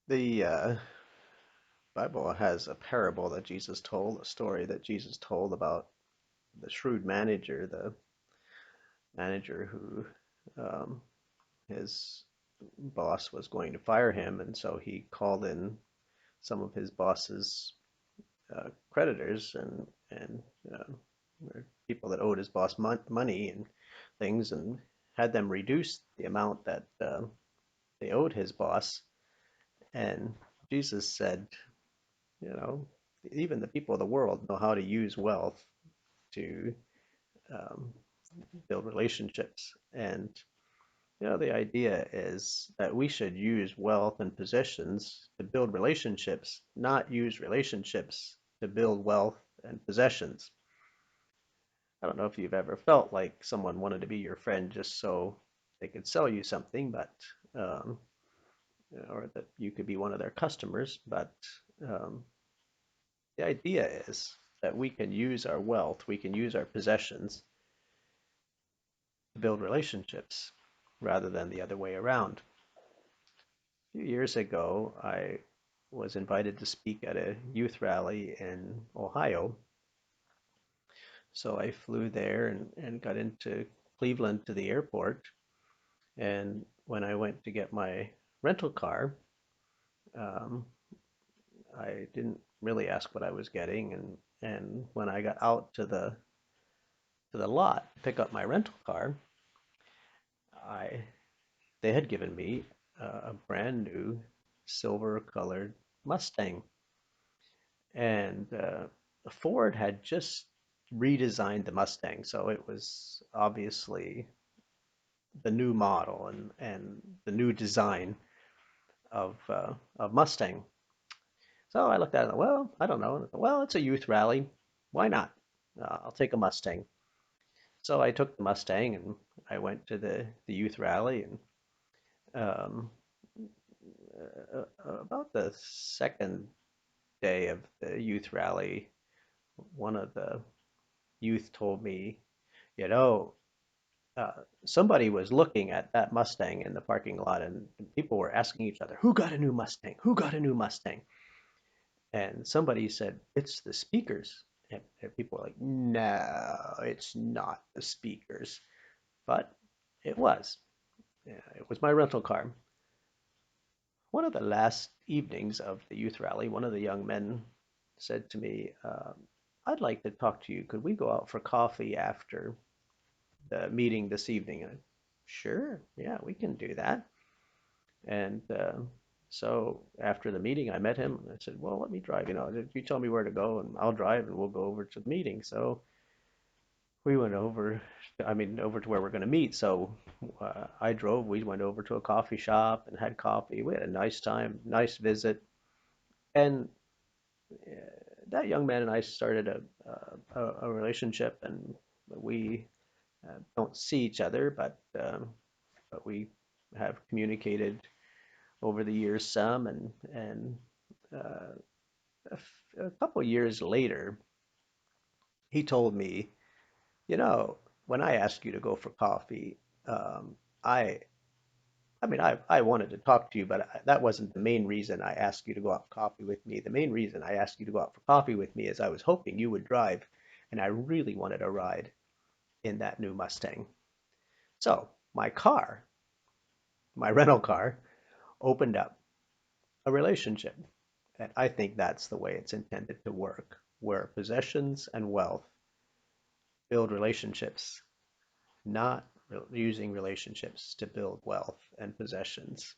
The Bible has a parable that Jesus told, a story that Jesus told about the shrewd manager, the manager who um, his boss was going to fire him, and so he called in some of his boss's creditors and people that owed his boss money and things, and had them reduce the amount that they owed his boss. And Jesus said, you know, even the people of the world know how to use wealth to um, build relationships. And the idea is that we should use wealth and possessions to build relationships, not use relationships to build wealth and possessions. I don't know if you've ever felt like someone wanted to be your friend just so they could sell you something, but um, or that you could be one of their customers. But um, the idea is that we can use our wealth, we can use our possessions to build relationships rather than the other way around. A few years ago, I was invited to speak at a youth rally in Ohio. So I flew there and got into Cleveland to the airport. And when I went to get my rental car, um, I didn't really ask what I was getting. And when I got out to the lot to pick up my rental car, I they had given me a brand new silver colored Mustang. And Ford had just redesigned the Mustang, so it was obviously the new model and the new design of Mustang. So I looked at it, well, I don't know. Well, it's a youth rally. Why not? I'll take a Mustang. So I took the Mustang and I went to the youth rally. And um, about the second day of the youth rally, one of the youth told me, you know, somebody was looking at that Mustang in the parking lot, and people were asking each other, "Who got a new Mustang? Who got a new Mustang?" And somebody said, "It's the speakers." And people were like, "No, it's not the speakers." But it was. Yeah, it was my rental car. One of the last evenings of the youth rally, one of the young men said to me, "I'd like to talk to you. Could we go out for coffee after the meeting this evening?" And I, sure, yeah, we can do that. And so after the meeting, I met him and I said, well, let me drive. You tell me where to go and I'll drive and we'll go over to the meeting. So we went over, over to where we're going to meet. So I drove, we went over to a coffee shop and had coffee. We had a nice time, nice visit. And uh, that young man and I started a relationship, and we don't see each other, but we have communicated over the years some, and uh, a couple years later, he told me, you know, when I asked you to go for coffee, um, I I wanted to talk to you, but that wasn't the main reason I asked you to go out for coffee with me. The main reason I asked you to go out for coffee with me is I was hoping you would drive, and I really wanted a ride in that new Mustang. So my car, my rental car, opened up a relationship. And I think that's the way it's intended to work, where possessions and wealth build relationships, not using relationships to build wealth and possessions.